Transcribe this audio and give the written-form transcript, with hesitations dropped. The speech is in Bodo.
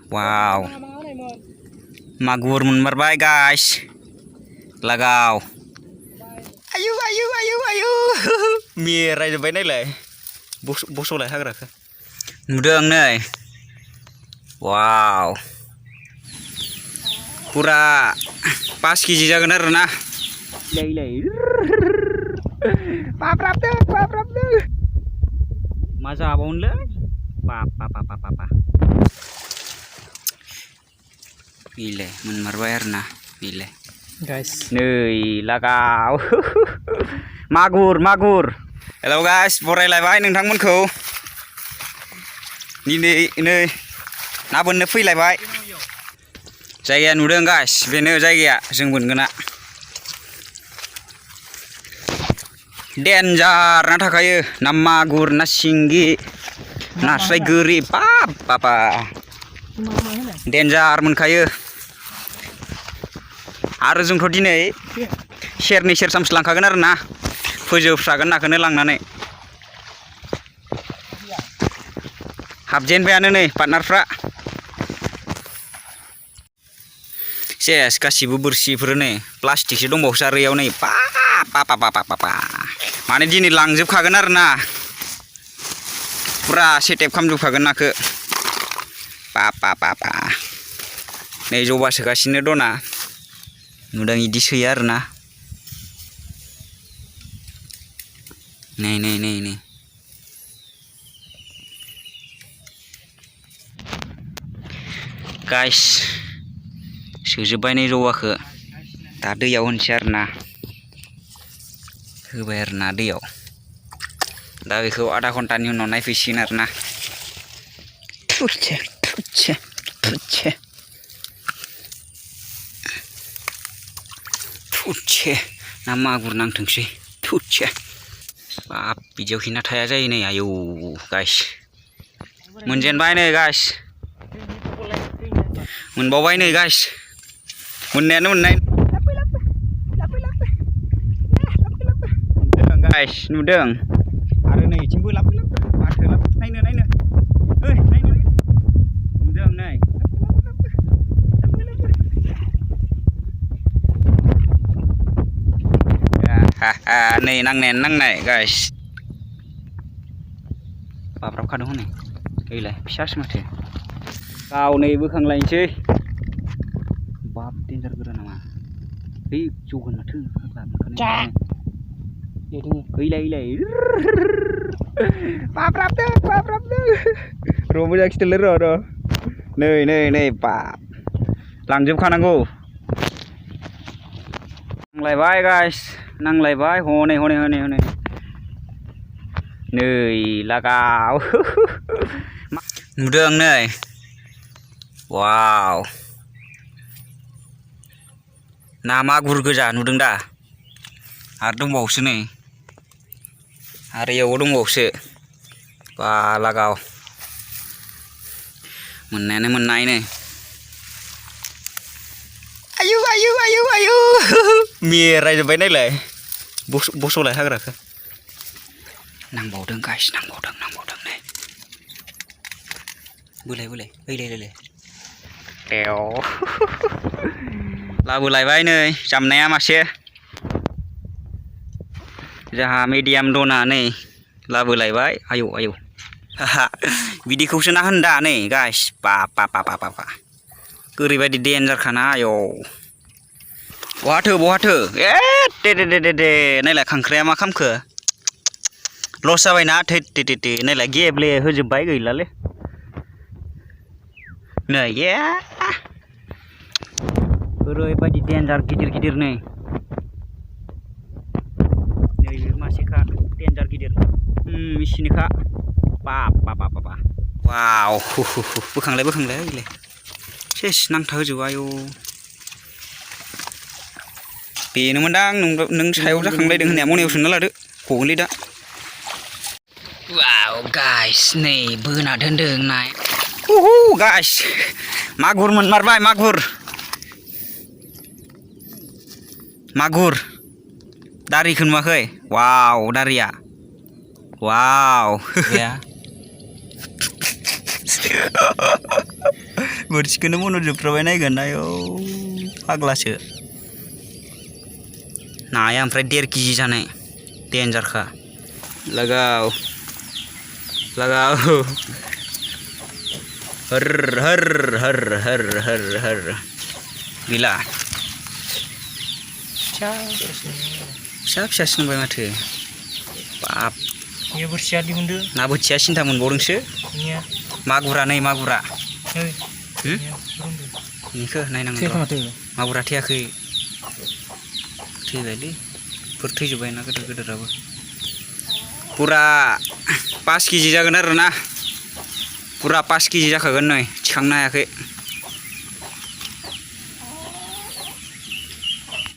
wow magur menmarbai guys lagaw ayu ayu ayu ayu mirai rồi này lại bố số lại hắc rồi đường này wow pura pas kiji jagan na lei lei pap rap tuh masa abon le pa pile menmarbayar na pile guys nơi lagaw magur hello guys borai lại vai नोंथांमोनखौ नै ना बोननो फैलायबाय जायगाया नुदों guys बेनो जायगाया जों बोनगोना डेन्जार ना थाखायो ना मागुर ना सिंगि नास्राय गोरि बाबा डेन्जार मोनखायो आरो जोंथ' दिनै सेरनै सेरथामसो लांखागोन आरो ना फोजोबस्रागोन नाखौनो लांनानै हाबजेनबायानो नै पार्टनारफ्रा सेस गासिबो बोरसिफोर नै प्लास्टिकसो दंबावोसो आरो इयाव नै पा माने दिनै लांजोबखागोन आरो ना फुरा सेटेप खालामजोबखागोन नाखौ पा नै जबा सोगासिनो दना नुदों इदि सोयो आरो ना नै गाइस सोजोब्बाय नै जवाखौ दा दैयाव होनसै आरो ना होबाय आरो ना दैयाव दा बेखौ आधा घन्टानि उनाव नायफैसिगोन आरो ना थुचे ना मागुर नांथोंसै थुचे बाब बिदियाव खिना थाया जायो नै आयौ गाइस मोनजेनबाय नै गाइस मोनबावबाय नै गाइस मोननायानो मोननाय गाइस नुदों आरो नै इथिंबो लाबो माथो नायनो ओइ नायनो नुदों नै नै नांनाय गाइस बाब्राब खादों हनै ओइलाय फिसासो माथो गावनै बोखांलायनोसै बाब डेन्जार गोरा नामा बै जौगोन माथो ओइलाय बाब्राबदों र' मोजां खिथालै र' नै बाब लांजोबखानांगौ नांलायबाय गाइस नांलायबाय हनै नै लागाव नुदों नै वाव ना मागुर गोजा नुदों दा आरो दंबावोसो नै आरो इयावबो दंबावोसो बा लागाव मोननायानो मोननाय नै आयु मिरायजोब्बाय नायलाय बस'लाय हाग्राखौ नांबावदों गाइस नांबावदों नै बोलाय ओइलाय लाबोलायबाय नै जामनाया मासे जाहा मिडियाम दना नै लाबोलायबाय आयौ बिदिखौसो ना होनदा नै गाइस बा ओरैबायदि डेन्जारखाना आयौ बहाथो ए दे नायलाय खांख्राया मा खालामखो लस जाबायना थै नायलाय गेब्ले होजोब्बाय गैलालै नै ओरैबायदि डेन्जार गिदिर नै मासेखा डेन्जार गिदिर मिसिनोखा बा वाव बोखांलाय ओइलाय सेस नांथा होजोबो आयौ बेनोमोनदां नों सायाव जाखांलायदों होननाया मनायाव सोना लादो गगोनलै दा वाव गाइस नै बोना दोनदों नाय गाइस मागुर मोनमारबाय मागुर दारिखौ नुवाखै वाव दारिया वाव बोरसिखौनो मन'जोबथ्राबाय नायगोन आयौ फाग्लासो नाया ओमफ्राय 1.5 केजि जानाय डेन्जारखा लगाव लगाव हर हर हर हर हर हर गैला फिसा फिसासिन नुबाय माथो बाब बोरसिया दिहुनदो ना बोथिया सिन्था मोनबावदोंसो मागुरा नै मागुरा बेखौ नायनांगौ मागुरा थैयाखै थैबायलै फोर थैजोब्बाय ना गोदोर गोदोराबो पुरा 5 केजि जागोन आरो ना पुरा 5 केजि जाखागोन नै थिखांनो हायाखै